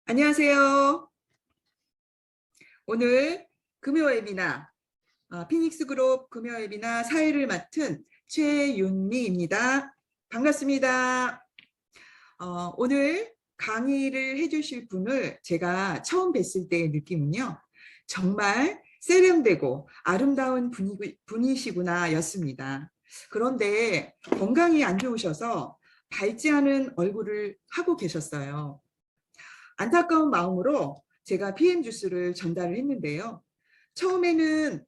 안녕하세요. 오늘 금요 웨비나 피닉스 그룹 금요 웨비나 사회를 맡은 최윤미입니다. 반갑습니다. 오늘 강의를 해주실 분을 제가 처음 뵀을 때의 느낌은요. 정말 세련되고 아름다운 분이시구나 였습니다. 그런데 건강이 안 좋으셔서 밝지 않은 얼굴을 하고 계셨어요. 안타까운 마음으로 제가 PM 주스를 전달을 했는데요. 처음에는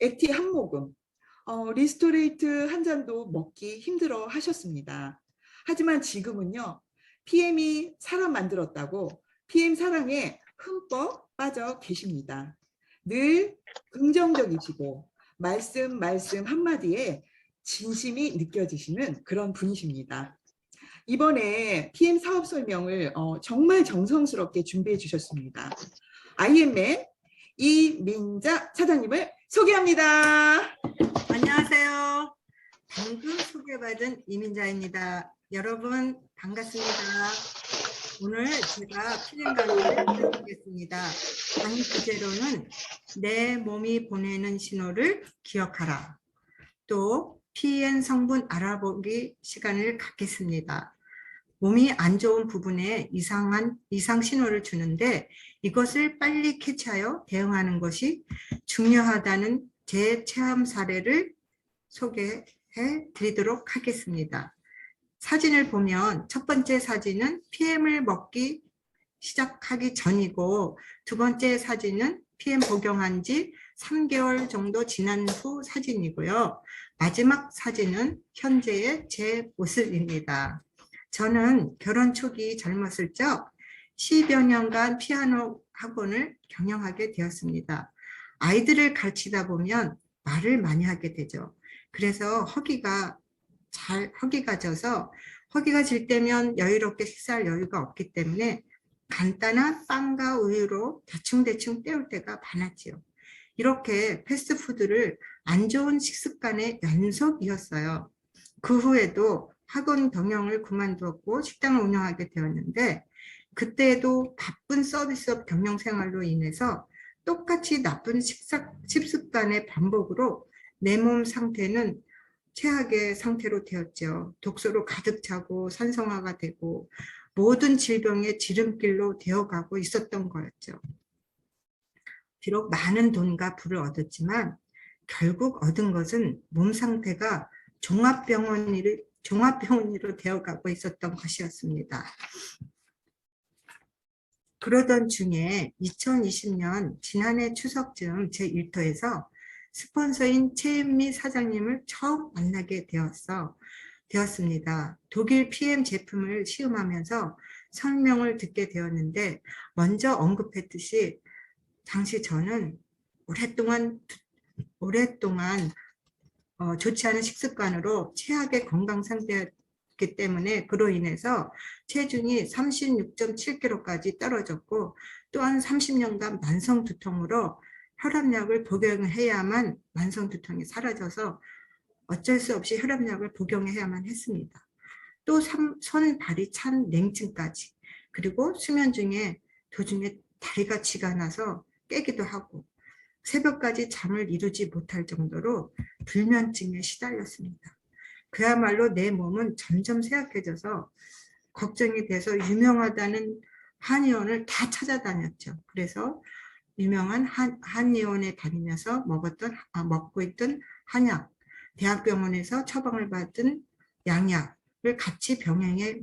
액티 한 모금, 리스토레이트 한 잔도 먹기 힘들어 하셨습니다. 하지만 지금은요. PM이 사람 만들었다고 PM 사랑에 흠뻑 빠져 계십니다. 늘 긍정적이시고 말씀 한마디에 진심이 느껴지시는 그런 분이십니다. 이번에 PM 사업 설명을 정말 정성스럽게 준비해 주셨습니다. IM의 이민자 차장님을 소개합니다. 안녕하세요. 방금 소개받은 이민자입니다. 여러분 반갑습니다. 오늘 제가 PM 강의를 해드리겠습니다. 강의 주제로는 내 몸이 보내는 신호를 기억하라. 또 PN 성분 알아보기 시간을 갖겠습니다. 몸이 안 좋은 부분에 이상 신호를 주는데 이것을 빨리 캐치하여 대응하는 것이 중요하다는 제 체험 사례를 소개해 드리도록 하겠습니다. 사진을 보면 첫 번째 사진은 PM을 먹기 시작하기 전이고 두 번째 사진은 PM 복용한 지 3개월 정도 지난 후 사진이고요. 마지막 사진은 현재의 제 모습입니다. 저는 결혼 초기 젊었을 적 10여 년간 피아노 학원을 경영하게 되었습니다. 아이들을 가르치다 보면 말을 많이 하게 되죠. 그래서 허기가 져서 허기가 질 때면 여유롭게 식사할 여유가 없기 때문에 간단한 빵과 우유로 대충 때울 때가 많았지요. 이렇게 패스트푸드를 안 좋은 식습관의 연속이었어요. 그 후에도 학원 경영을 그만두었고 식당을 운영하게 되었는데 그때도 바쁜 서비스업 경영 생활로 인해서 똑같이 나쁜 식습관의 반복으로 내 몸 상태는 최악의 상태로 되었죠. 독소로 가득 차고 산성화가 되고 모든 질병의 지름길로 되어가고 있었던 거였죠. 비록 많은 돈과 부를 얻었지만 결국 얻은 것은 몸 상태가 종합병원으로 되어가고 있었던 것이었습니다. 그러던 중에 2020년 지난해 추석쯤 제 일터에서 스폰서인 최윤미 사장님을 처음 만나게 되었습니다. 독일 PM 제품을 시음하면서 설명을 듣게 되었는데 먼저 언급했듯이 당시 저는 오랫동안 좋지 않은 식습관으로 최악의 건강 상태였기 때문에 그로 인해서 체중이 36.7kg까지 떨어졌고 또한 30년간 만성 두통으로 혈압약을 복용해야만 만성 두통이 사라져서 어쩔 수 없이 혈압약을 복용해야만 했습니다. 또 손 발이 찬 냉증까지, 그리고 수면 중에 도중에 다리가 쥐가 나서 깨기도 하고 새벽까지 잠을 이루지 못할 정도로 불면증에 시달렸습니다. 그야말로 내 몸은 점점 쇠약해져서 걱정이 돼서 유명하다는 한의원을 다 찾아다녔죠. 그래서 유명한 한의원에 다니면서 먹고 있던 한약, 대학병원에서 처방을 받은 양약을 같이 병행해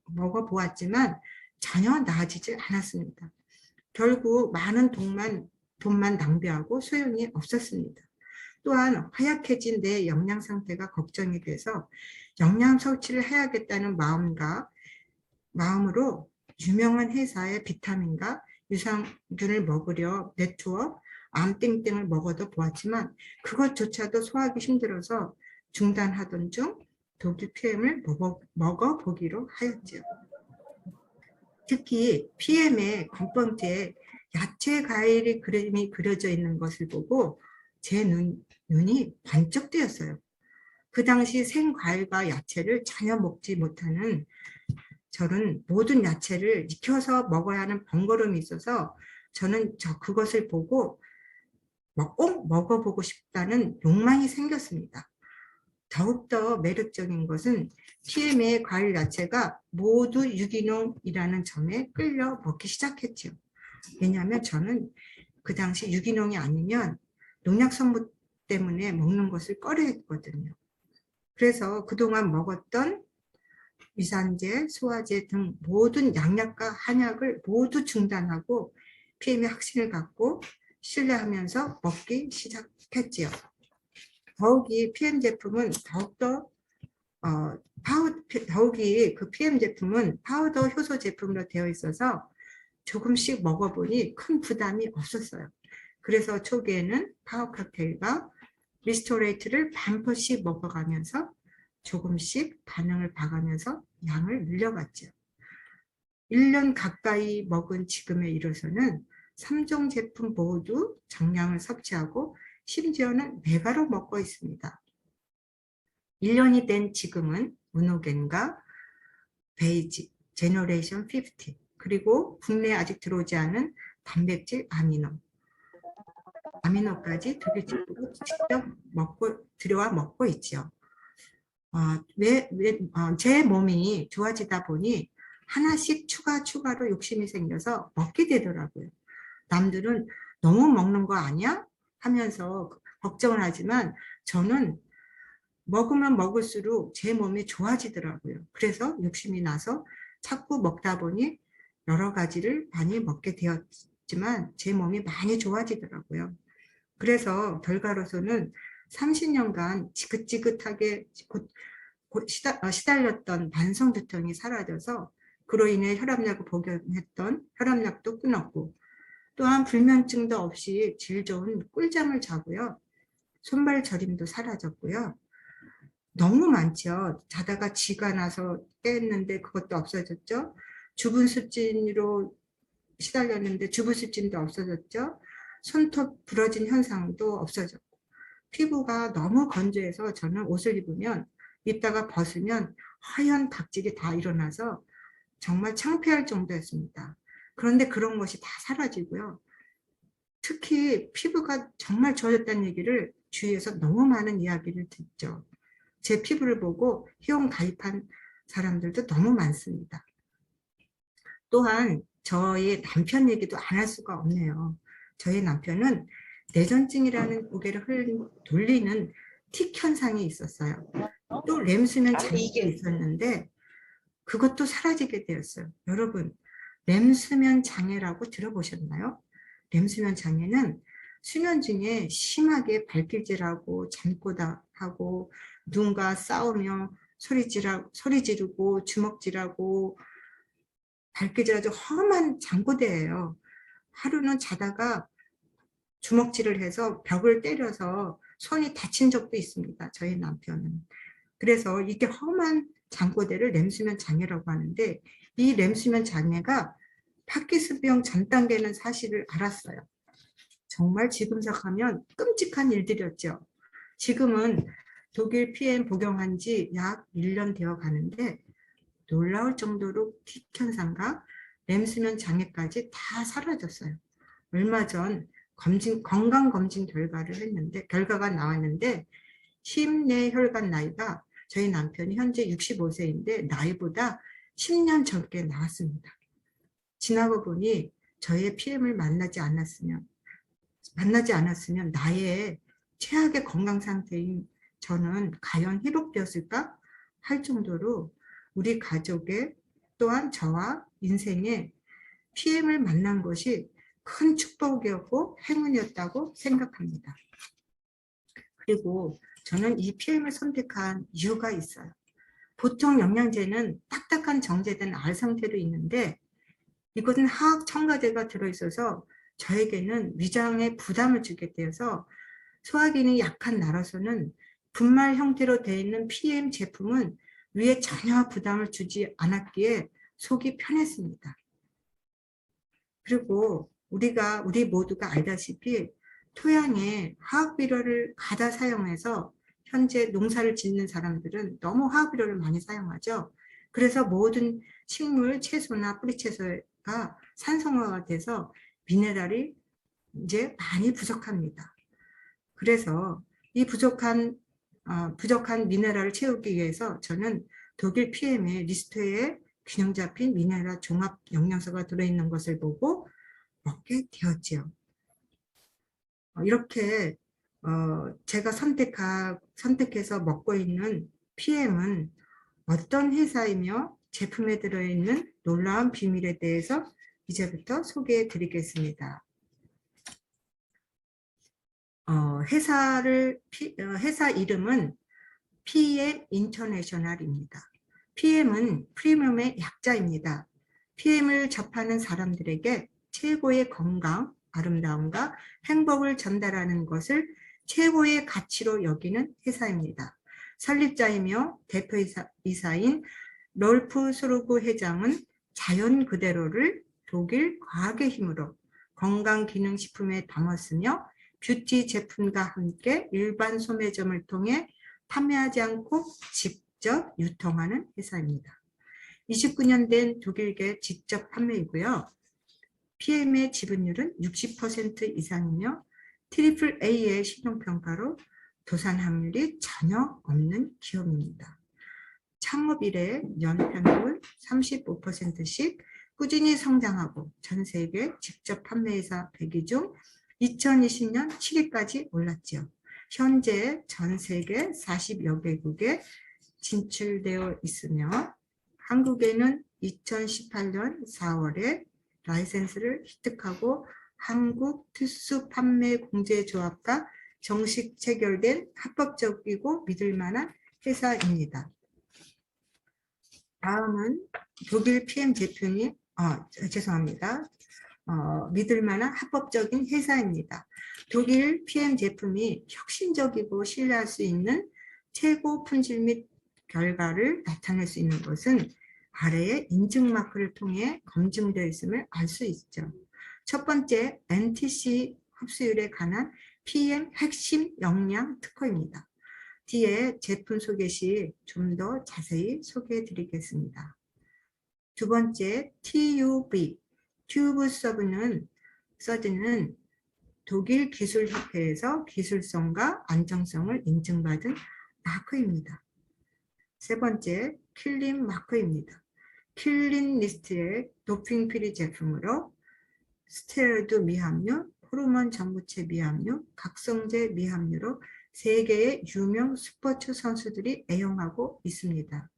먹어보았지만 전혀 나아지지 않았습니다. 결국 많은 돈만 낭비하고 소용이 없었습니다. 또한 허약해진 내 영양 상태가 걱정이 돼서 영양 섭취를 해야겠다는 마음으로 유명한 회사의 비타민과 유산균을 먹으려 네트워, 암땡땡을 먹어도 보았지만 그것조차도 소화하기 힘들어서 중단하던 중 독일 PM을 먹어보기로 하였죠. 특히 PM의 건빵지에 야채 과일의 그림이 그려져 있는 것을 보고 제 눈이 번쩍 뜨였어요. 그 당시 생과일과 야채를 전혀 먹지 못하는 저는 모든 야채를 익혀서 먹어야 하는 번거로움이 있어서 저는 그것을 보고 꼭 먹어보고 싶다는 욕망이 생겼습니다. 더욱더 매력적인 것은 PM의 과일 야채가 모두 유기농이라는 점에 끌려 먹기 시작했죠. 왜냐하면 저는 그 당시 유기농이 아니면 농약 성분 때문에 먹는 것을 꺼려했거든요. 그래서 그동안 먹었던 위산제, 소화제 등 모든 양약과 한약을 모두 중단하고 PM의 확신을 갖고 신뢰하면서 먹기 시작했지요. 더욱이 PM 제품은 더욱이 그 PM 제품은 파우더 효소 제품으로 되어 있어서 조금씩 먹어보니 큰 부담이 없었어요. 그래서 초기에는 파워 칵테일과 리스토레이트를 반포씩 먹어가면서 조금씩 반응을 봐가면서 양을 늘려갔죠. 1년 가까이 먹은 지금에 이르러서는 3종 제품 모두 정량을 섭취하고 심지어는 메가로 먹고 있습니다. 1년이 된 지금은 무노겐과 베이지, 제너레이션 50, 그리고 국내에 아직 들어오지 않은 단백질 아미노까지 두개씩으로 직접 들여와 먹고 있죠. 제 몸이 좋아지다 보니 하나씩 추가로 욕심이 생겨서 먹게 되더라고요. 남들은 너무 먹는 거 아니야? 하면서 걱정을 하지만 저는 먹으면 먹을수록 제 몸이 좋아지더라고요. 그래서 욕심이 나서 자꾸 먹다 보니 여러 가지를 많이 먹게 되었지만 제 몸이 많이 좋아지더라고요. 그래서 결과로서는 30년간 지긋지긋하게 시달렸던 만성두통이 사라져서 그로 인해 혈압약을 복용했던 혈압약도 끊었고, 또한 불면증도 없이 질 좋은 꿀잠을 자고요. 손발 저림도 사라졌고요. 너무 많죠. 자다가 쥐가 나서 깼는데 그것도 없어졌죠. 주분수진으로 시달렸는데 주분수진도 없어졌죠. 손톱 부러진 현상도 없어졌고, 피부가 너무 건조해서 저는 옷을 입다가 벗으면 하얀 각질이 다 일어나서 정말 창피할 정도였습니다. 그런데 그런 것이 다 사라지고요. 특히 피부가 정말 좋아졌다는 얘기를 주위에서 너무 많은 이야기를 듣죠. 제 피부를 보고 회원 가입한 사람들도 너무 많습니다. 또한 저의 남편 얘기도 안 할 수가 없네요. 저희 남편은 뇌전증이라는 고개를 돌리는 틱 현상이 있었어요. 또 렘수면 장애가 있었는데 그것도 사라지게 되었어요. 여러분, 렘수면 장애라고 들어보셨나요? 렘수면 장애는 수면 중에 심하게 발길질하고 잠꼬다하고 누군가 싸우며 소리 지르고 주먹질하고 발길질하고 험한 잠꼬대예요. 하루는 자다가 주먹질을 해서 벽을 때려서 손이 다친 적도 있습니다. 저희 남편은. 그래서 이게 험한 잠꼬대를 렘수면 장애라고 하는데, 이 렘수면 장애가 파킨슨병 전 단계는 사실을 알았어요. 정말 지금 생각하면 끔찍한 일들이었죠. 지금은 독일 PM 복용한 지 약 1년 되어 가는데 놀라울 정도로 틱 현상과 렘수면 장애까지 다 사라졌어요. 얼마 전 건강검진 결과가 나왔는데 심뇌혈관 나이가 저희 남편이 현재 65세인데 나이보다 10년 젊게 나왔습니다. 지나고 보니 저의 PM을 만나지 않았으면 나의 최악의 건강 상태인 저는 과연 회복되었을까 할 정도로 우리 가족의 또한 저와 인생에 PM을 만난 것이 큰 축복이었고 행운이었다고 생각합니다. 그리고 저는 이 PM을 선택한 이유가 있어요. 보통 영양제는 딱딱한 정제된 알 상태로 있는데 이것은 화학 첨가제가 들어있어서 저에게는 위장에 부담을 주게 되어서 소화기능이 약한 나로서는 분말 형태로 되어 있는 PM 제품은 위에 전혀 부담을 주지 않았기에 속이 편했습니다. 그리고 우리 모두가 알다시피 토양에 화학비료를 가다 사용해서 현재 농사를 짓는 사람들은 너무 화학비료를 많이 사용하죠. 그래서 모든 식물, 채소나 뿌리채소가 산성화가 돼서 미네랄이 이제 많이 부족합니다. 그래서 이 부족한 미네랄을 채우기 위해서 저는 독일 PM의 리스트에 균형 잡힌 미네랄 종합 영양소가 들어있는 것을 보고 먹게 되었지요. 이렇게 제가 선택해서 먹고 있는 PM은 어떤 회사이며 제품에 들어있는 놀라운 비밀에 대해서 이제부터 소개해 드리겠습니다. 회사 이름은 PM 인터내셔널입니다. PM은 프리미엄의 약자입니다. PM을 접하는 사람들에게 최고의 건강, 아름다움과 행복을 전달하는 것을 최고의 가치로 여기는 회사입니다. 설립자이며 대표이사인 롤프 소르그 회장은 자연 그대로를 독일 과학의 힘으로 건강기능식품에 담았으며 뷰티 제품과 함께 일반 소매점을 통해 판매하지 않고 직접 유통하는 회사입니다. 29년 된 독일계 직접 판매이고요. PM의 지분율은 60% 이상이며 트리플 A의 신용평가로 도산 확률이 전혀 없는 기업입니다. 창업 이래 연평균 35%씩 꾸준히 성장하고 전 세계 직접 판매회사 100위 중 2020년 7위까지 올랐지요. 현재 전 세계 40여 개국에 진출되어 있으며 한국에는 2018년 4월에 라이센스를 획득하고 한국특수판매공제조합과 정식 체결된 합법적이고 믿을만한 회사입니다. 다음은 독일 PM 제품이 믿을만한 합법적인 회사입니다. 독일 PM 제품이 혁신적이고 신뢰할 수 있는 최고 품질 및 결과를 나타낼 수 있는 것은 아래의 인증 마크를 통해 검증되어 있음을 알 수 있죠. 첫 번째, NTC 흡수율에 관한 PM 핵심 역량 특허입니다. 뒤에 제품 소개 시 좀 더 자세히 소개해 드리겠습니다. 두 번째, TUB, 튜브 서드는 독일 기술협회에서 기술성과 안정성을 인증받은 마크입니다. 세 번째, 킬린 마크입니다. 킬린 리스트의 도핑 프리 제품으로 스테로이드 미함류, 호르몬 전구체 미함류, 각성제 미함류로 세계의 유명 스포츠 선수들이 애용하고 있습니다.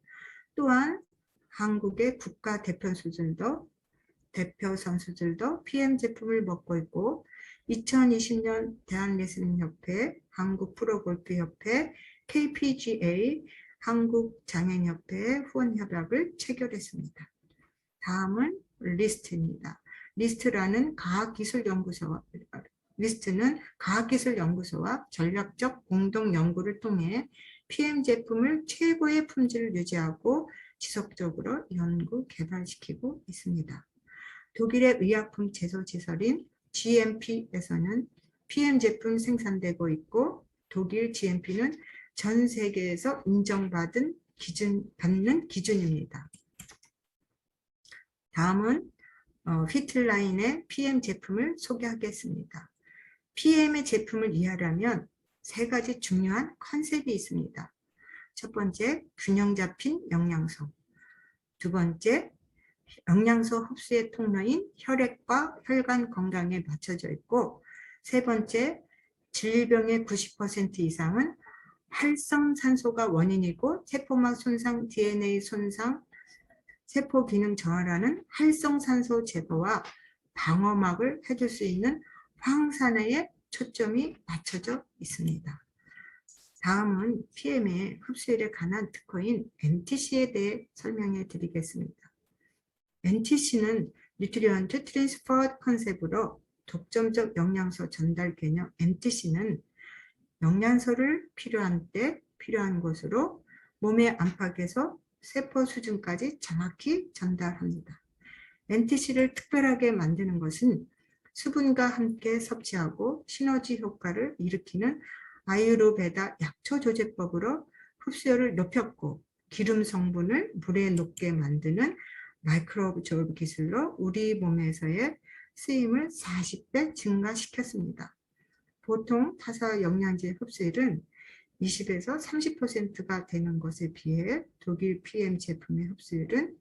또한 한국의 국가 대표 선수들도 PM 제품을 먹고 있고 2020년 대한레슬링협회, 한국프로골프협회, KPGA, 한국장애인협회의 후원협약을 체결했습니다. 다음은 리스트입니다. 리스트는 과학기술연구소와 전략적 공동 연구를 통해 PM 제품을 최고의 품질을 유지하고 지속적으로 연구 개발시키고 있습니다. 독일의 의약품 제조시설인 GMP에서는 PM 제품 생산되고 있고 독일 GMP는 전 세계에서 인정받는 기준입니다. 다음은 피틀라인의 PM 제품을 소개하겠습니다. PM의 제품을 이해하려면 세 가지 중요한 컨셉이 있습니다. 첫 번째, 균형 잡힌 영양소. 두 번째, 영양소 흡수의 통로인 혈액과 혈관 건강에 맞춰져 있고, 세 번째, 질병의 90% 이상은 활성산소가 원인이고 세포막 손상, DNA 손상, 세포 기능 저하라는 활성산소 제거와 방어막을 해줄 수 있는 황산화에 초점이 맞춰져 있습니다. 다음은 PM의 흡수율에 관한 특허인 NTC에 대해 설명해 드리겠습니다. NTC는 뉴트리언트 트랜스퍼 컨셉으로 독점적 영양소 전달 개념 NTC는 영양소를 필요한 때 필요한 곳으로 몸의 안팎에서 세포 수준까지 정확히 전달합니다. NTC를 특별하게 만드는 것은 수분과 함께 섭취하고 시너지 효과를 일으키는 아유르베다 약초 조제법으로 흡수율을 높였고 기름 성분을 물에 녹게 만드는 마이크로브졸브 기술로 우리 몸에서의 쓰임을 40배 증가시켰습니다. 보통 타사 영양제 흡수율은 20에서 30%가 되는 것에 비해 독일 PM 제품의 흡수율은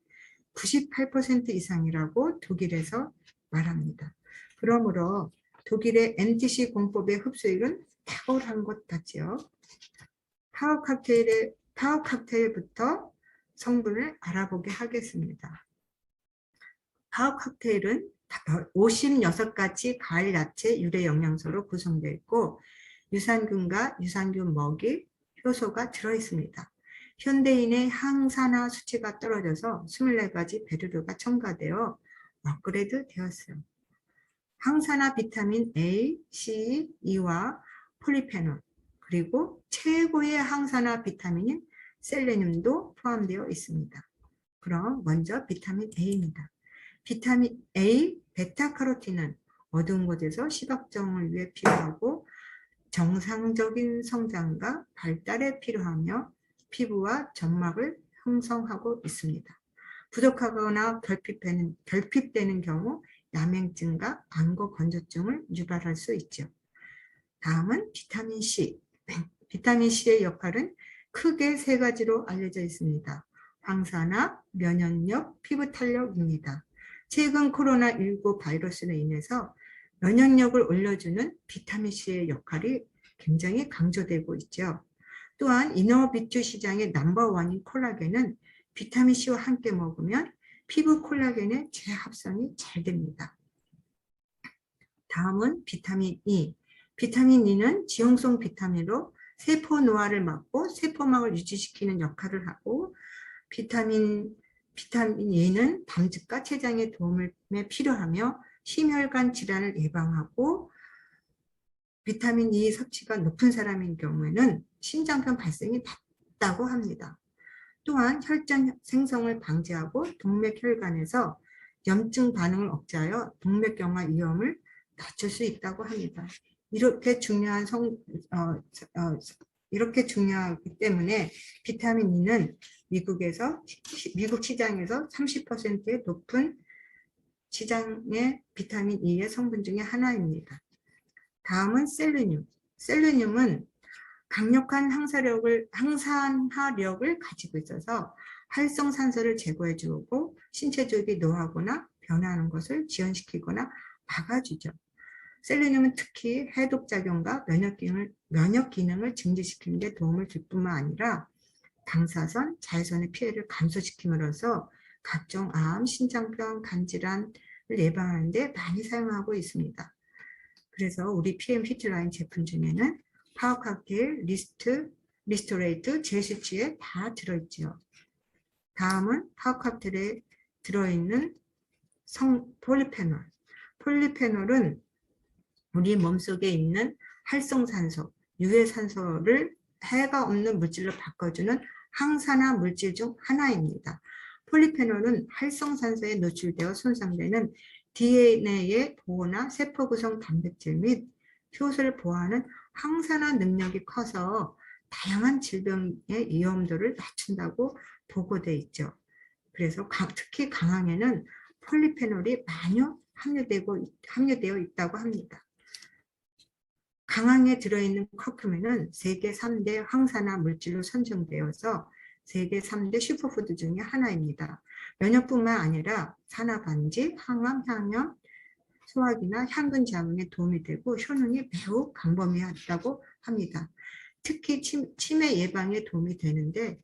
98% 이상이라고 독일에서 말합니다. 그러므로 독일의 MTC 공법의 흡수율은 탁월한 것 같지요. 파워 칵테일부터 성분을 알아보게 하겠습니다. 파워 칵테일은 56가지 과일, 야채, 유래 영양소로 구성되어 있고 유산균과 유산균 먹이, 효소가 들어있습니다. 현대인의 항산화 수치가 떨어져서 24가지 베르르가 첨가되어 업그레이드 되었어요. 항산화 비타민 A, C, E와 폴리페놀, 그리고 최고의 항산화 비타민인 셀레늄도 포함되어 있습니다. 그럼 먼저 비타민 A입니다. 비타민 A, 베타카로틴은 어두운 곳에서 시각정을 위해 필요하고 정상적인 성장과 발달에 필요하며 피부와 점막을 형성하고 있습니다. 부족하거나 결핍되는 경우 야맹증과 안구 건조증을 유발할 수 있죠. 다음은 비타민 C. 비타민 C의 역할은 크게 3가지로 알려져 있습니다. 항산화, 면역력, 피부 탄력입니다. 최근 코로나19 바이러스로 인해서 면역력을 올려주는 비타민 C의 역할이 굉장히 강조되고 있죠. 또한 이너비트 시장의 넘버원인 콜라겐은 비타민 C와 함께 먹으면 피부 콜라겐의 재합성이 잘 됩니다. 다음은 비타민 E. 비타민 E는 지용성 비타민으로 세포 노화를 막고 세포막을 유지시키는 역할을 하고 비타민 E는 담즙과 췌장의 도움에 필요하며 심혈관 질환을 예방하고 비타민 E 섭취가 높은 사람인 경우에는 심장병 발생이 낮다고 합니다. 또한 혈전 생성을 방지하고 동맥혈관에서 염증 반응을 억제하여 동맥경화 위험을 낮출 수 있다고 합니다. 이렇게 중요하기 때문에 비타민 E는 미국 시장에서 30%의 높은 시장의 비타민 E의 성분 중에 하나입니다. 다음은 셀레늄. 셀레늄은 강력한 항산화력을 가지고 있어서 활성산소를 제거해주고 신체 조직이 노하거나 변화하는 것을 지연시키거나 막아주죠. 셀레늄은 특히 해독작용과 면역 기능을 증진시키는 데 도움을 줄 뿐만 아니라 방사선, 자외선의 피해를 감소시킴으로써 각종 암, 신장병, 간질환을 예방하는 데 많이 사용하고 있습니다. 그래서 우리 PM 히트라인 제품 중에는 파워 칵테일, 리스토레이트, 제수치에 다 들어있죠. 다음은 파워 칵테일에 들어있는 폴리페놀. 폴리페놀은 우리 몸속에 있는 활성산소, 유해산소를 해가 없는 물질로 바꿔주는 항산화 물질 중 하나입니다. 폴리페놀은 활성산소에 노출되어 손상되는 DNA의 보호나 세포 구성 단백질 및 효소를 보호하는 항산화 능력이 커서 다양한 질병의 위험도를 낮춘다고 보고되어 있죠. 그래서 특히 강황에는 폴리페놀이 많이 함유되어 있다고 합니다. 강황에 들어있는 커큐민은 세계 3대 항산화 물질로 선정되어서 세계 3대 슈퍼푸드 중에 하나입니다. 면역뿐만 아니라 산화반지, 항암, 향염, 소화기나 향균 자궁에 도움이 되고 효능이 매우 광범위하다고 합니다. 특히 치매 예방에 도움이 되는데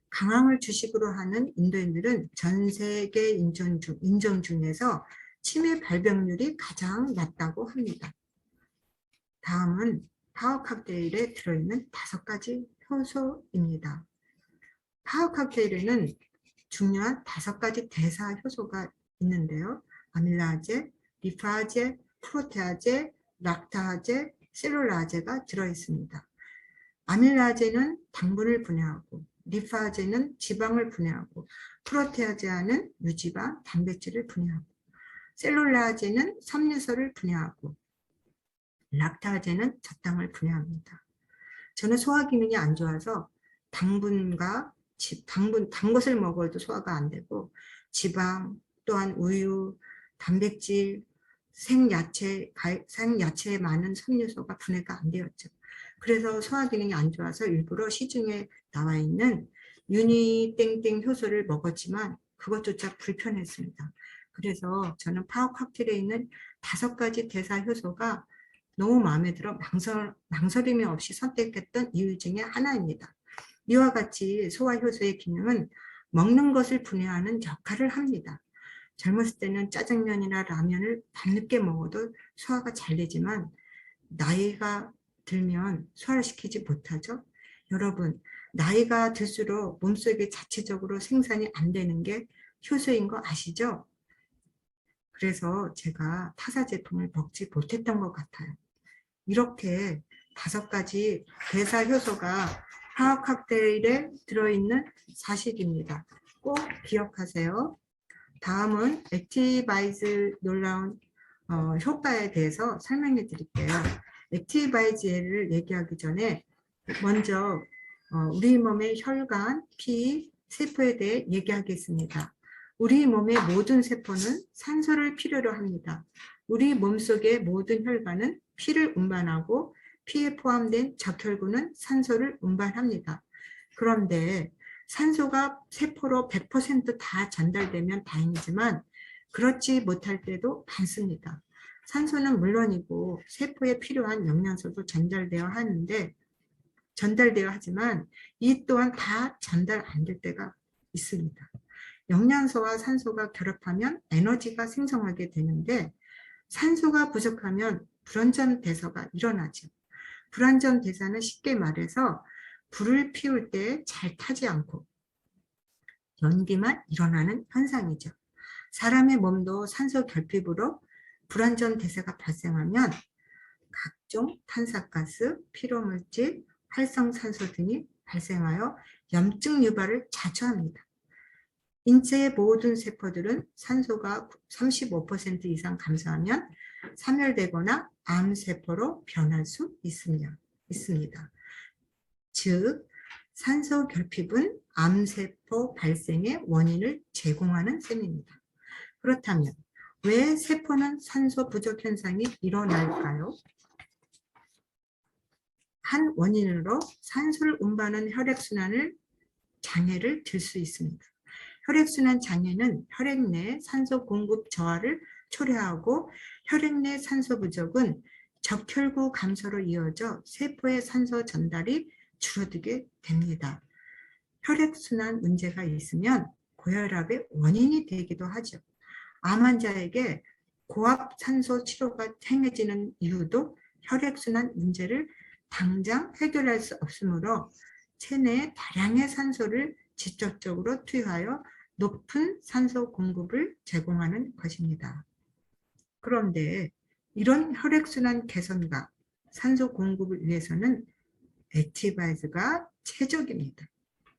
강황을 주식으로 하는 인도인들은 전 세계 인종 중에서 치매 발병률이 가장 낮다고 합니다. 다음은 파워 칵테일에 들어있는 5가지 효소입니다. 파워 칵테일에는 중요한 5가지 대사 효소가 있는데요. 아밀라제, 리파제, 프로테아제, 락타제, 셀룰라제가 들어있습니다. 아밀라제는 당분을 분해하고 리파제는 지방을 분해하고 프로테아제는 유지방, 단백질을 분해하고 셀룰라제는 섬유소를 분해하고 락타제는 젖당을 분해합니다. 저는 소화 기능이 안 좋아서 당분과 단 것을 먹어도 소화가 안 되고, 지방, 또한 우유, 단백질, 생야채에 많은 섬유소가 분해가 안 되었죠. 그래서 소화 기능이 안 좋아서 일부러 시중에 나와 있는 유니땡땡 효소를 먹었지만 그것조차 불편했습니다. 그래서 저는 파워 칵테일에 있는 5가지 대사 효소가 너무 마음에 들어 망설임이 없이 선택했던 이유 중에 하나입니다. 이와 같이 소화효소의 기능은 먹는 것을 분해하는 역할을 합니다. 젊었을 때는 짜장면이나 라면을 밤늦게 먹어도 소화가 잘 되지만 나이가 들면 소화를 시키지 못하죠. 여러분, 나이가 들수록 몸속에 자체적으로 생산이 안 되는 게 효소인 거 아시죠? 그래서 제가 타사 제품을 먹지 못했던 것 같아요. 이렇게 5가지 대사 효소가 화학 칵테일에 들어있는 사실입니다. 꼭 기억하세요. 다음은 액티바이즈 놀라운 효과에 대해서 설명해 드릴게요. 액티바이즈를 얘기하기 전에 먼저 우리 몸의 혈관, 피, 세포에 대해 얘기하겠습니다. 우리 몸의 모든 세포는 산소를 필요로 합니다. 우리 몸속의 모든 혈관은 피를 운반하고 피에 포함된 적혈구는 산소를 운반합니다. 그런데 산소가 세포로 100%다 전달되면 다행이지만 그렇지 못할 때도 많습니다. 산소는 물론이고 세포에 필요한 영양소도 전달되어야 하지만 이 또한 다 전달 안 될 때가 있습니다. 영양소와 산소가 결합하면 에너지가 생성하게 되는데 산소가 부족하면 불완전 대사가 일어나죠. 불완전 대사는 쉽게 말해서 불을 피울 때 잘 타지 않고 연기만 일어나는 현상이죠. 사람의 몸도 산소 결핍으로 불완전 대사가 발생하면 각종 탄산가스, 피로물질, 활성산소 등이 발생하여 염증 유발을 자초합니다. 인체의 모든 세포들은 산소가 35% 이상 감소하면 사멸되거나 암세포로 변할 수 있습니다. 즉, 산소 결핍은 암세포 발생의 원인을 제공하는 셈입니다. 그렇다면 왜 세포는 산소 부족 현상이 일어날까요? 한 원인으로 산소를 운반하는 혈액순환을 장애를 들 수 있습니다. 혈액순환 장애는 혈액 내 산소 공급 저하를 초래하고 혈액 내 산소 부족은 적혈구 감소로 이어져 세포의 산소 전달이 줄어들게 됩니다. 혈액순환 문제가 있으면 고혈압의 원인이 되기도 하죠. 암 환자에게 고압 산소 치료가 행해지는 이유도 혈액순환 문제를 당장 해결할 수 없으므로 체내에 다량의 산소를 직접적으로 투여하여 높은 산소 공급을 제공하는 것입니다. 그런데 이런 혈액순환 개선과 산소 공급을 위해서는 액티바이즈가 최적입니다.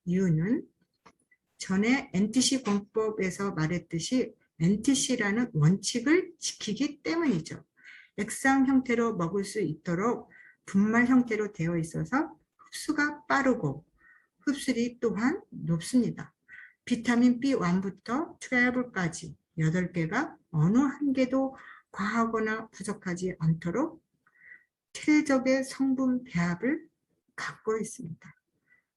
이유는 전에 NTC 공법에서 말했듯이 NTC라는 원칙을 지키기 때문이죠. 액상 형태로 먹을 수 있도록 분말 형태로 되어 있어서 흡수가 빠르고 흡수율이 또한 높습니다. 비타민 B1부터 12까지 8개가 어느 한 개도 과하거나 부족하지 않도록 최적의 성분 배합을 갖고 있습니다.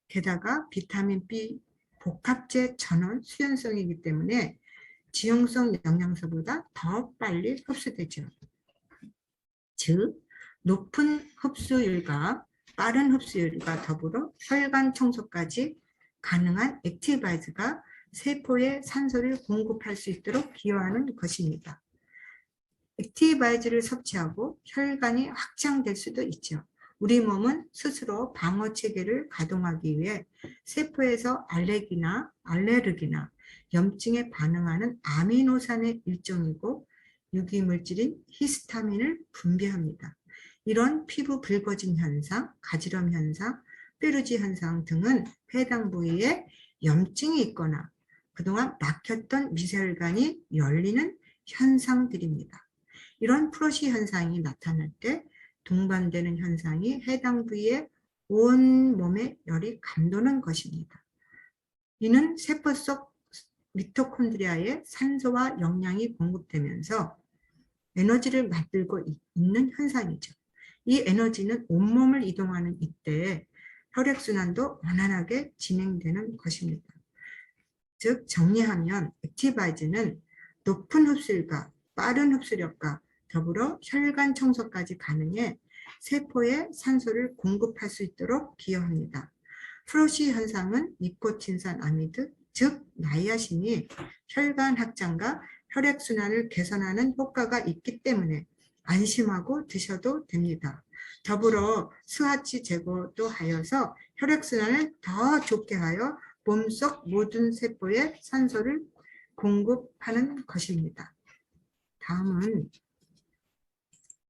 게다가 비타민 B 복합제 전원 수용성이기 때문에 지용성 영양소보다 더 빨리 흡수되죠. 즉, 높은 흡수율과 빠른 흡수율과 더불어 혈관 청소까지 가능한 액티바이즈가 세포에 산소를 공급할 수 있도록 기여하는 것입니다. 액티바이즈를 섭취하고 혈관이 확장될 수도 있죠. 우리 몸은 스스로 방어 체계를 가동하기 위해 세포에서 알레르기나 염증에 반응하는 아미노산의 일종이고 유기물질인 히스타민을 분비합니다. 이런 피부 붉어짐 현상, 가지럼 현상, 뾰루지 현상 등은 해당 부위에 염증이 있거나 그동안 막혔던 미세혈관이 열리는 현상들입니다. 이런 프로시 현상이 나타날 때 동반되는 현상이 해당 부위에 온 몸에 열이 감도는 것입니다. 이는 세포 속 미토콘드리아에 산소와 영양이 공급되면서 에너지를 만들고 있는 현상이죠. 이 에너지는 온몸을 이동하는 이때에 혈액순환도 원활하게 진행되는 것입니다. 즉 정리하면 액티바이즈는 높은 흡수율과 빠른 흡수력과 더불어 혈관 청소까지 가능해 세포에 산소를 공급할 수 있도록 기여합니다. 프로시 현상은 니코틴산 아미드, 즉 나이아신이 혈관 확장과 혈액순환을 개선하는 효과가 있기 때문에 안심하고 드셔도 됩니다. 더불어 스와치 제거도 하여서 혈액순환을 더 좋게 하여 몸속 모든 세포에 산소를 공급하는 것입니다. 다음은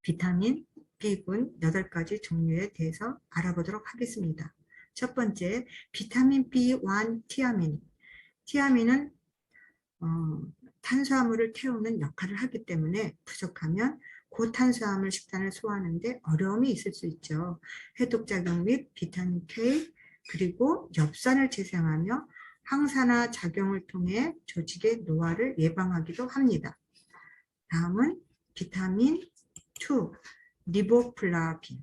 비타민 B군 8가지 종류에 대해서 알아보도록 하겠습니다. 첫 번째, 비타민 B1 티아민. 티아민은 탄수화물을 태우는 역할을 하기 때문에 부족하면 고탄수화물 식단을 소화하는 데 어려움이 있을 수 있죠. 해독작용 및 비타민 K, 그리고 엽산을 재생하며 항산화 작용을 통해 조직의 노화를 예방하기도 합니다. 다음은 비타민 2, 리보플라빈.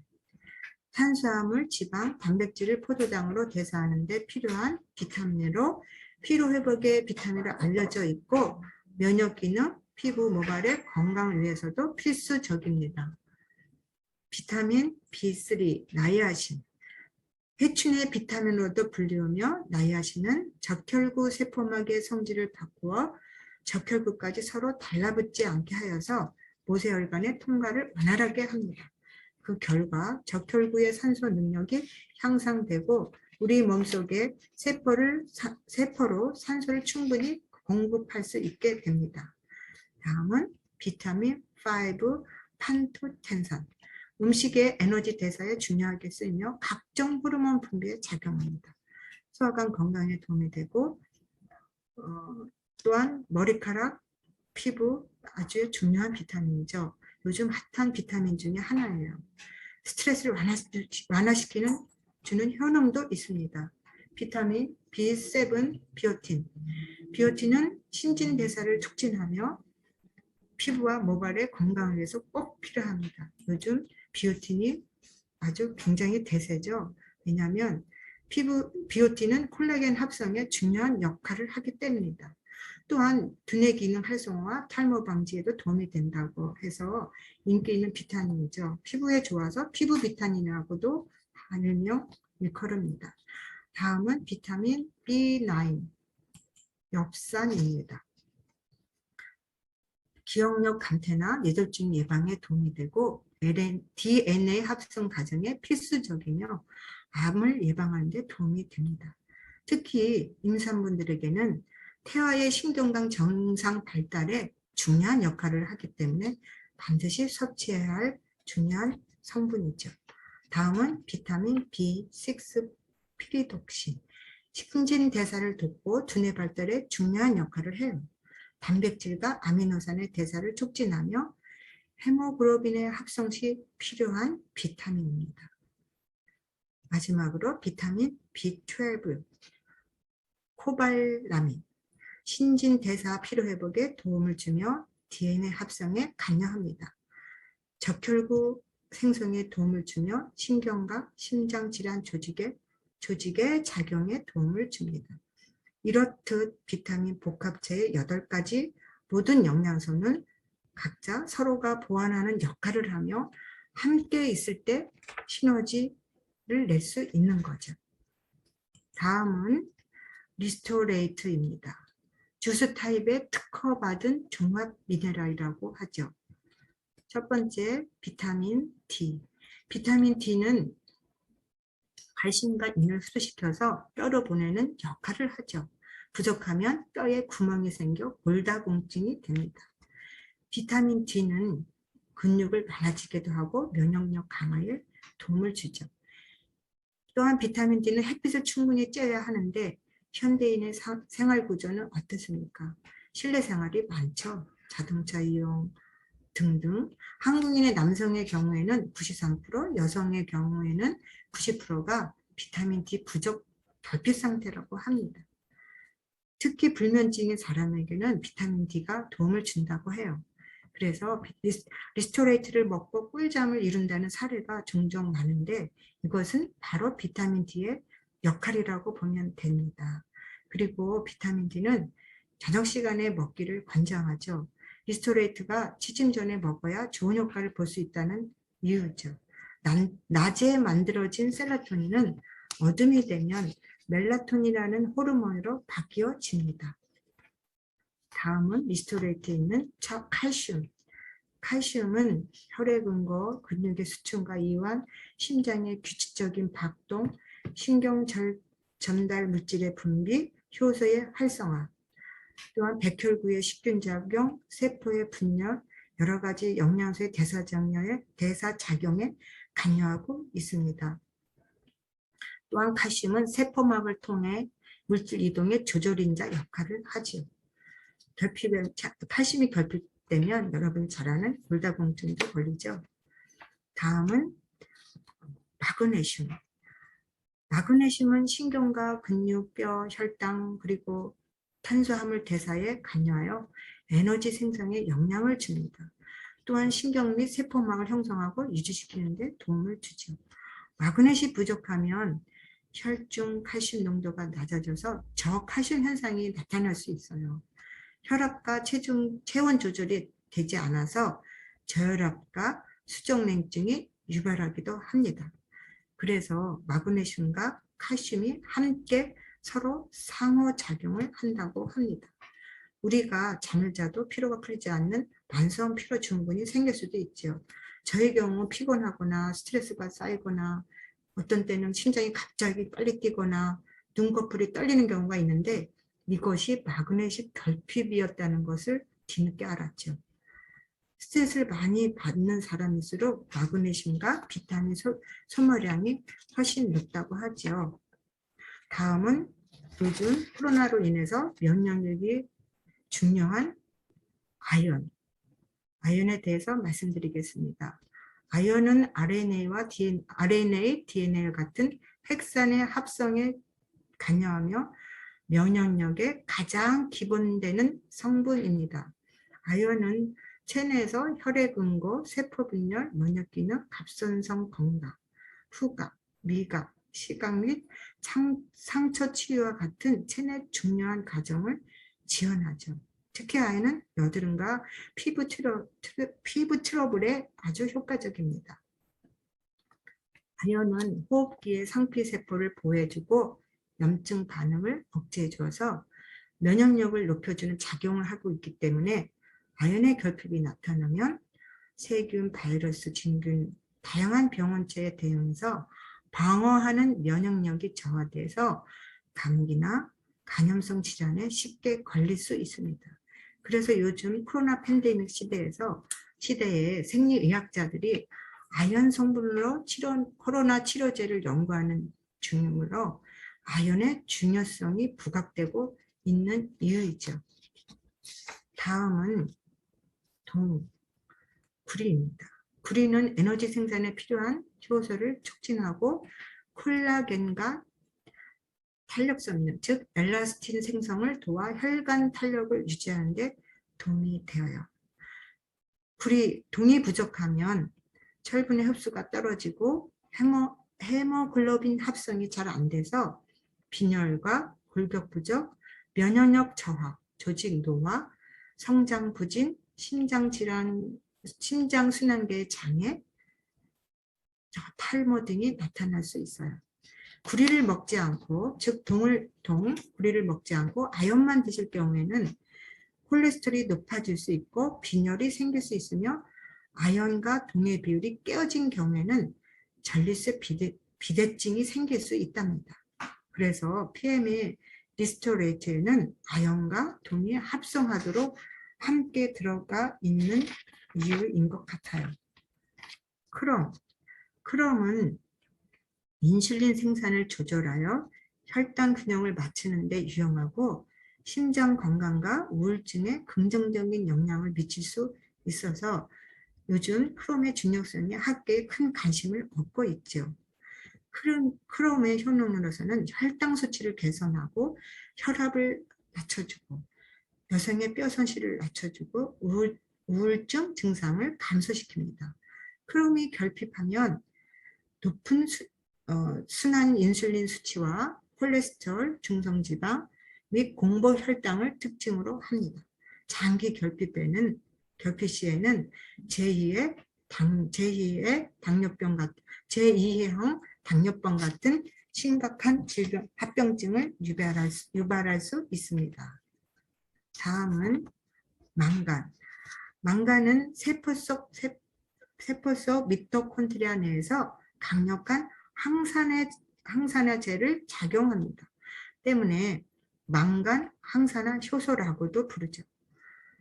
탄수화물, 지방, 단백질을 포도당으로 대사하는 데 필요한 비타민으로 피로회복에 비타민으로 알려져 있고 면역기능, 피부 모발의 건강을 위해서도 필수적입니다. 비타민 B3, 나이아신. 해충의 비타민으로도 불리우며 나이아신은 적혈구 세포막의 성질을 바꾸어 적혈구까지 서로 달라붙지 않게 하여서 모세혈관의 통과를 원활하게 합니다. 그 결과 적혈구의 산소 능력이 향상되고 우리 몸속에 세포로 산소를 충분히 공급할 수 있게 됩니다. 다음은 비타민 5, 판토텐산. 음식의 에너지 대사에 중요하게 쓰이며 각종 호르몬 분비에 작용합니다. 소화관 건강에 도움이 되고 또한 머리카락, 피부 아주 중요한 비타민이죠. 요즘 핫한 비타민 중에 하나예요. 스트레스를 완화시키는 주는 효능도 있습니다. 비타민 B7 비오틴. 비오틴은 신진대사를 촉진하며 피부와 모발의 건강을 위해서 꼭 필요합니다. 요즘 비오틴이 아주 굉장히 대세죠. 왜냐하면 비오틴은 콜라겐 합성에 중요한 역할을 하기 때문입니다. 또한 두뇌 기능 활성화와 탈모 방지에도 도움이 된다고 해서 인기 있는 비타민이죠. 피부에 좋아서 피부 비타민이라고도 일명 일컬습니다. 다음은 비타민 B9, 엽산입니다. 기억력 감퇴나 뇌졸중 예방에 도움이 되고 DNA 합성 과정에 필수적이며 암을 예방하는 데 도움이 됩니다. 특히 임산부들에게는 태아의 신경관 정상 발달에 중요한 역할을 하기 때문에 반드시 섭취해야 할 중요한 성분이죠. 다음은 비타민 B6 피리독신. 신진대사를 돕고 두뇌 발달에 중요한 역할을 해요. 단백질과 아미노산의 대사를 촉진하며 헤모글로빈의 합성 시 필요한 비타민입니다. 마지막으로 비타민 B12, 코발라민. 신진대사 피로회복에 도움을 주며 DNA 합성에 관여합니다. 적혈구 생성에 도움을 주며 신경과 심장질환 조직의 작용에 도움을 줍니다. 이렇듯 비타민 복합체의 8가지 모든 영양소는 각자 서로가 보완하는 역할을 하며 함께 있을 때 시너지를 낼 수 있는 거죠. 다음은 리스토레이트입니다. 주스 타입에 특허받은 종합 미네랄이라고 하죠. 첫 번째, 비타민 D. 비타민 D는 칼슘과 인을 흡수시켜서 뼈로 보내는 역할을 하죠. 부족하면 뼈에 구멍이 생겨 골다공증이 됩니다. 비타민 D는 근육을 많아지기도 하고 면역력 강화에 도움을 주죠. 또한 비타민 D는 햇빛을 충분히 쬐야 하는데 현대인의 생활 구조는 어떻습니까? 실내 생활이 많죠. 자동차 이용 등등. 한국인의 남성의 경우에는 93%, 여성의 경우에는 90%가 비타민 D 부족 결핍 상태라고 합니다. 특히 불면증인 사람에게는 비타민 D가 도움을 준다고 해요. 그래서 리스토레이트를 먹고 꿀잠을 이룬다는 사례가 종종 많은데 이것은 바로 비타민 D의 역할이라고 보면 됩니다. 그리고 비타민 D는 저녁 시간에 먹기를 권장하죠. 리스토레이트가 취침 전에 먹어야 좋은 효과를 볼 수 있다는 이유죠. 낮에 만들어진 셀로토닌은 어둠이 되면 멜라토닌이라는 호르몬으로 바뀌어집니다. 다음은 리스토레이트에 있는 칼슘. 칼슘은 혈액 응고, 근육의 수축과 이완, 심장의 규칙적인 박동, 신경 전달 물질의 분비, 효소의 활성화, 또한 백혈구의 식균 작용, 세포의 분열, 여러 가지 영양소의 대사작용에 관여하고 있습니다. 또한 칼슘은 세포막을 통해 물질 이동의 조절인자 역할을 하죠. 칼슘이 결핍되면 여러분이 잘 아는 골다공증도 걸리죠. 다음은 마그네슘. 마그네슘은 신경과 근육, 뼈, 혈당 그리고 탄수화물 대사에 관여하여 에너지 생성에 영향을 줍니다. 또한 신경 및 세포막을 형성하고 유지시키는 데 도움을 주죠. 마그네슘 부족하면 혈중 칼슘 농도가 낮아져서 저칼슘 현상이 나타날 수 있어요. 혈압과 체온 조절이 되지 않아서 저혈압과 수족냉증이 유발하기도 합니다. 그래서 마그네슘과 칼슘이 함께 서로 상호작용을 한다고 합니다. 우리가 잠을 자도 피로가 풀리지 않는 만성 피로 증후군이 생길 수도 있죠. 저의 경우 피곤하거나 스트레스가 쌓이거나 어떤 때는 심장이 갑자기 빨리 뛰거나 눈꺼풀이 떨리는 경우가 있는데 이것이 마그네슘 결핍이었다는 것을 뒤늦게 알았죠. 스트레스를 많이 받는 사람일수록 마그네슘과 비타민 소모량이 훨씬 높다고 하죠. 다음은 요즘 코로나로 인해서 면역력이 중요한 아연. 아연에 대해서 말씀드리겠습니다. 아연은 RNA, DNA 같은 핵산의 합성에 관여하며 면역력에 가장 기본되는 성분입니다. 아연은 체내에서 혈액 응고, 세포 분열, 면역 기능, 갑선성 건강, 후각, 미각, 시각 및 상처 치유와 같은 체내 중요한 과정을 지원하죠. 특히 아연은 여드름과 피부 트러블에 아주 효과적입니다. 아연은 호흡기의 상피세포를 보호해주고 염증 반응을 억제해줘서 면역력을 높여주는 작용을 하고 있기 때문에 아연의 결핍이 나타나면 세균, 바이러스, 진균, 다양한 병원체에 대응해서 방어하는 면역력이 저하돼서 감기나 간염성 질환에 쉽게 걸릴 수 있습니다. 그래서 요즘 코로나 팬데믹 시대에 생리의학자들이 아연 성분으로 코로나 치료제를 연구하는 중이므로 아연의 중요성이 부각되고 있는 이유이죠. 다음은 구리입니다. 구리는 에너지 생산에 필요한 효소를 촉진하고 콜라겐과 탄력성능, 즉 엘라스틴 생성을 도와 혈관 탄력을 유지하는 데 도움이 되어요. 동이 부족하면 철분의 흡수가 떨어지고 헤모글로빈 합성이 잘 안 돼서 빈혈과 골격 부족, 면역력 저하, 조직 노화, 성장 부진, 심장 질환, 심장 순환계의 장애, 탈모 등이 나타날 수 있어요. 구리를 먹지 않고, 즉 구리를 먹지 않고 아연만 드실 경우에는 콜레스테롤이 높아질 수 있고 빈혈이 생길 수 있으며 아연과 동의 비율이 깨어진 경우에는 전립선 비대증이 생길 수 있답니다. 그래서 PM의 리스토레이트에는 아연과 동이 합성하도록 함께 들어가 있는 이유인 것 같아요. 크롬은 인슐린 생산을 조절하여 혈당 균형을 맞추는 데 유용하고 심장 건강과 우울증에 긍정적인 영향을 미칠 수 있어서 요즘 크롬의 중요성이 학계에 큰 관심을 얻고 있죠. 크롬의 효능으로서는 혈당 수치를 개선하고 혈압을 낮춰주고 여성의 뼈 손실을 낮춰주고 우울증 증상을 감소시킵니다. 크롬이 결핍하면 높은 순한 인슐린 수치와 콜레스테롤, 중성지방 및 공복혈당을 특징으로 합니다. 장기 결핍 시에는 제2의 제2형 당뇨병 같은 심각한 합병증을 유발할 수 있습니다. 다음은 망간. 망간은 세포 속 미토콘드리아 내에서 강력한 항산화제를 작용합니다. 때문에 망간 항산화 효소라고도 부르죠.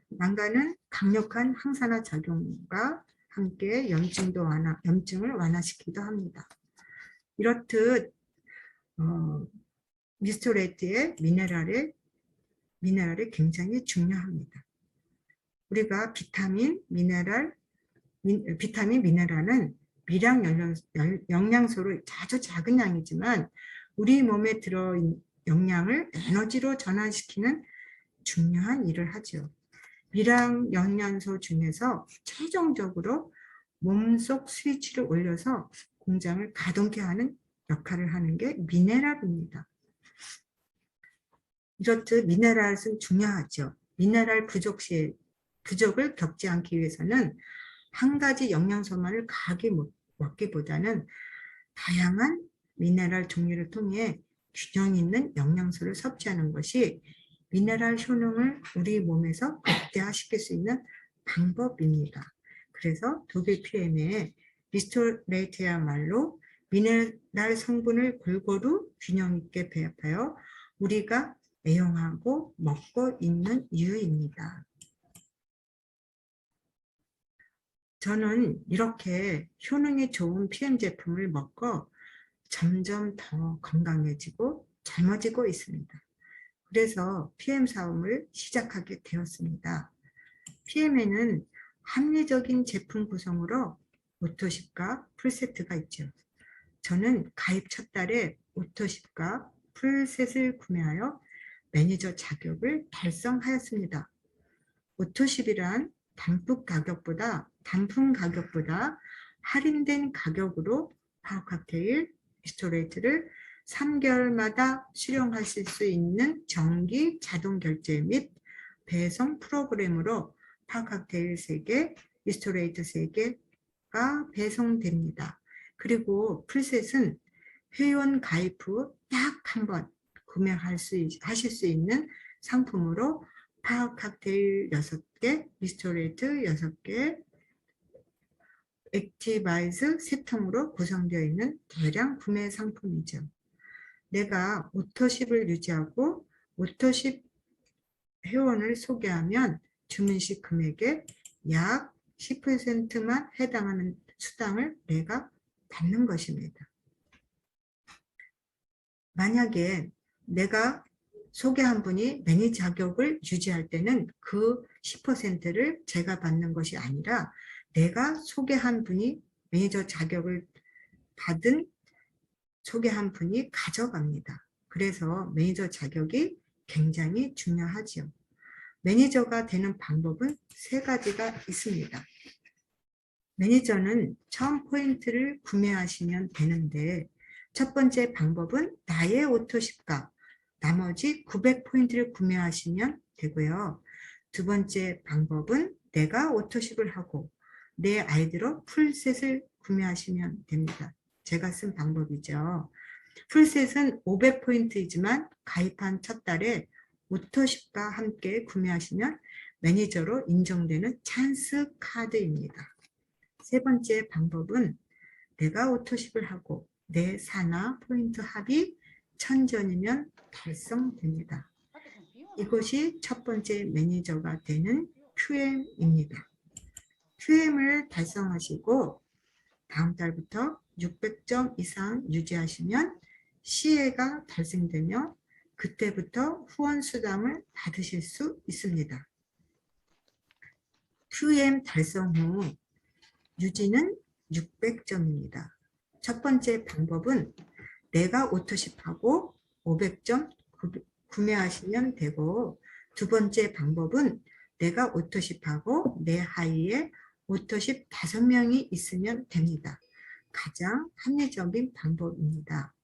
망간은 강력한 항산화 작용과 함께 염증을 완화시키기도 합니다. 이렇듯 미스토레이트의 미네랄이 굉장히 중요합니다. 우리가 비타민, 미네랄은 미량 영양소로 아주 작은 양이지만 우리 몸에 들어있는 영양을 에너지로 전환시키는 중요한 일을 하죠. 미량 영양소 중에서 최종적으로 몸속 스위치를 올려서 공장을 가동케 하는 역할을 하는 게 미네랄입니다. 이렇듯 미네랄은 중요하죠. 미네랄 부족을 겪지 않기 위해서는 한 가지 영양소만을 과하게 먹기보다는 다양한 미네랄 종류를 통해 균형 있는 영양소를 섭취하는 것이 미네랄 효능을 우리 몸에서 극대화시킬 수 있는 방법입니다. 그래서 독일 PM의 미스토레이트야말로 미네랄 성분을 골고루 균형 있게 배합하여 우리가 애용하고 먹고 있는 이유입니다. 저는 이렇게 효능이 좋은 PM 제품을 먹고 점점 더 건강해지고 젊어지고 있습니다. 그래서 PM 사업을 시작하게 되었습니다. PM에는 합리적인 제품 구성으로 오토십과 풀세트가 있죠. 저는 가입 첫 달에 오토십과 풀셋을 구매하여 매니저 자격을 달성하였습니다. 오토십이란 단품 가격보다 할인된 가격으로 파워칵테일 미스토레이트를 3개월마다 수령하실 수 있는 정기 자동 결제 및 배송 프로그램으로 파워칵테일 3개, 미스토레이트 3개가 배송됩니다. 그리고 풀셋은 회원 가입 후 딱 한 번 구매하실 수 있는 상품으로 파워칵테일 6개, 미스토레이트 6개, 액티바이즈 3통으로 구성되어 있는 대량 구매 상품이죠. 내가 오토십을 유지하고 오토십 회원을 소개하면 주문시 금액의 약 10%만 해당하는 수당을 내가 받는 것입니다. 만약에 내가 소개한 분이 매니저 자격을 유지할 때는 그 10%를 제가 받는 것이 아니라 내가 소개한 분이 매니저 자격을 소개한 분이 가져갑니다. 그래서 매니저 자격이 굉장히 중요하죠. 매니저가 되는 방법은 3가지가 있습니다. 매니저는 처음 포인트를 구매하시면 되는데 첫 번째 방법은 나의 오토십과 나머지 900포인트를 구매하시면 되고요. 두 번째 방법은 내가 오토십을 하고 내 아이디로 풀셋을 구매하시면 됩니다. 제가 쓴 방법이죠. 풀셋은 500포인트이지만 가입한 첫 달에 오토십과 함께 구매하시면 매니저로 인정되는 찬스 카드입니다. 세 번째 방법은 내가 오토십을 하고 내 산하 포인트 합이 1000전이면 달성됩니다. 이것이 첫 번째 매니저가 되는 QM입니다. QM을 달성하시고 다음 달부터 600점 이상 유지하시면 CA가 달성되며 그때부터 후원 수당을 받으실 수 있습니다. QM 달성 후 유지는 600점입니다. 첫 번째 방법은 내가 오토십하고 500점 구매하시면 되고, 두 번째 방법은 내가 오토십하고 내 하위에 오토십 5명이 있으면 됩니다. 가장 합리적인 방법입니다.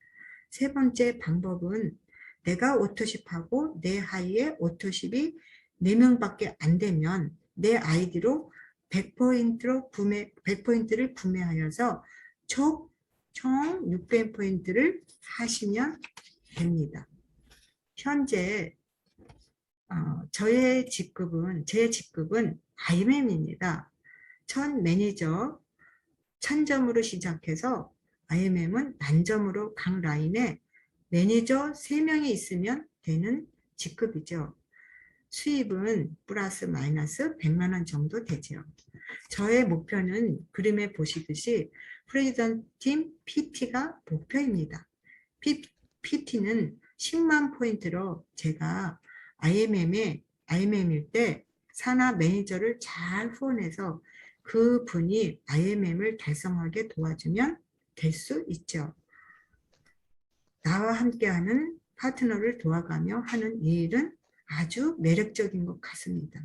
세 번째 방법은 내가 오토십하고 내 하위에 오토십이 4명밖에 안 되면 내 아이디로 100포인트를 구매하여서 총 600포인트를 하시면 됩니다. 현재 제 직급은 IMM입니다. 첫 매니저 1000점으로 시작해서 IMM은 만점으로 각 라인에 매니저 3명이 있으면 되는 직급이죠. 수입은 플러스 마이너스 100만 원 정도 되죠. 저의 목표는 그림에 보시듯이 프레지던트 팀 PT가 목표입니다. PT는 10만 포인트로 제가 IMM일 때 산하 매니저를 잘 후원해서 그 분이 IMM을 달성하게 도와주면 될 수 있죠. 나와 함께하는 파트너를 도와가며 하는 이 일은 아주 매력적인 것 같습니다.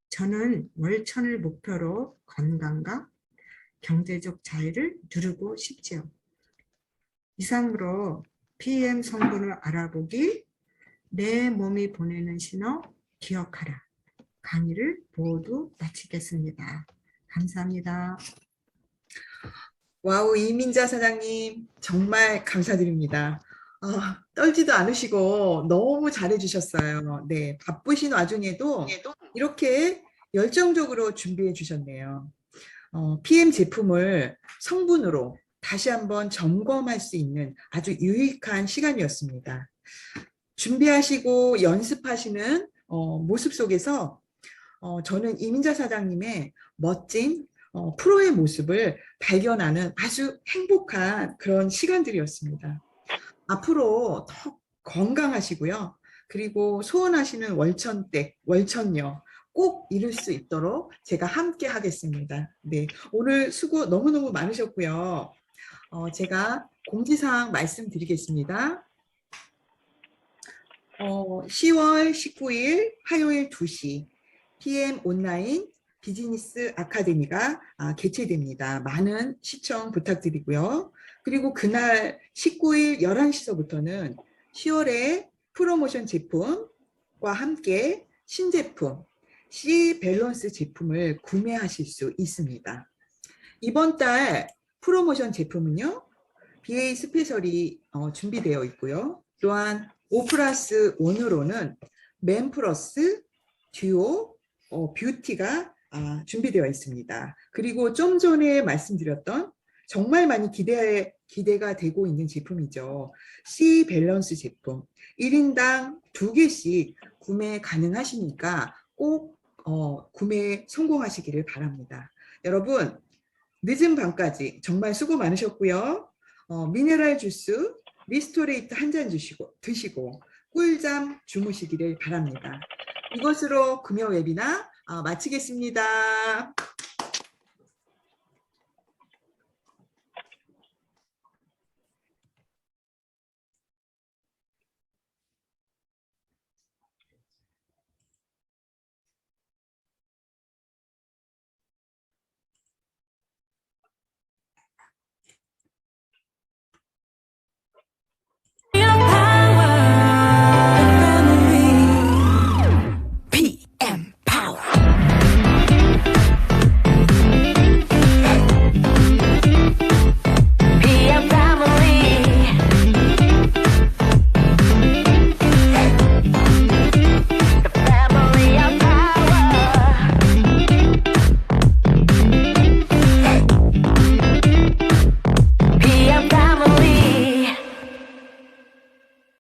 저는 월 1000을 목표로 건강과 경제적 자유를 누리고 싶지요. 이상으로 PM 성분을 알아보기, 내 몸이 보내는 신호 기억하라. 강의를 모두 마치겠습니다. 감사합니다. 와우, 이민자 사장님, 정말 감사드립니다. 떨지도 않으시고 너무 잘해주셨어요. 네, 바쁘신 와중에도 이렇게 열정적으로 준비해 주셨네요. PM 제품을 성분으로 다시 한번 점검할 수 있는 아주 유익한 시간이었습니다. 준비하시고 연습하시는 모습 속에서 저는 이민자 사장님의 멋진 프로의 모습을 발견하는 아주 행복한 그런 시간들이었습니다. 앞으로 더 건강하시고요. 그리고 소원하시는 월천댁, 월천녀 꼭 이룰 수 있도록 제가 함께 하겠습니다. 네, 오늘 수고 너무너무 많으셨고요. 제가 공지사항 말씀드리겠습니다. 10월 19일 화요일 2시 PM 온라인 비즈니스 아카데미가 개최됩니다. 많은 시청 부탁드리고요. 그리고 그날 19일 11시서부터는 10월에 프로모션 제품과 함께 신제품 C 밸런스 제품을 구매하실 수 있습니다. 이번 달 프로모션 제품은요, BA 스페셜이 준비되어 있고요. 또한 5+1으로는 맨 플러스 듀오 뷰티가 준비되어 있습니다. 그리고 좀 전에 말씀드렸던 정말 많이 기대가 되고 있는 제품이죠. C 밸런스 제품 1인당 2개씩 구매 가능하시니까 꼭 구매 성공하시기를 바랍니다. 여러분, 늦은 밤까지 정말 수고 많으셨고요. 미네랄 주스 리스토레이트 한 잔 드시고 꿀잠 주무시기를 바랍니다. 이것으로 금요 웨비나 마치겠습니다.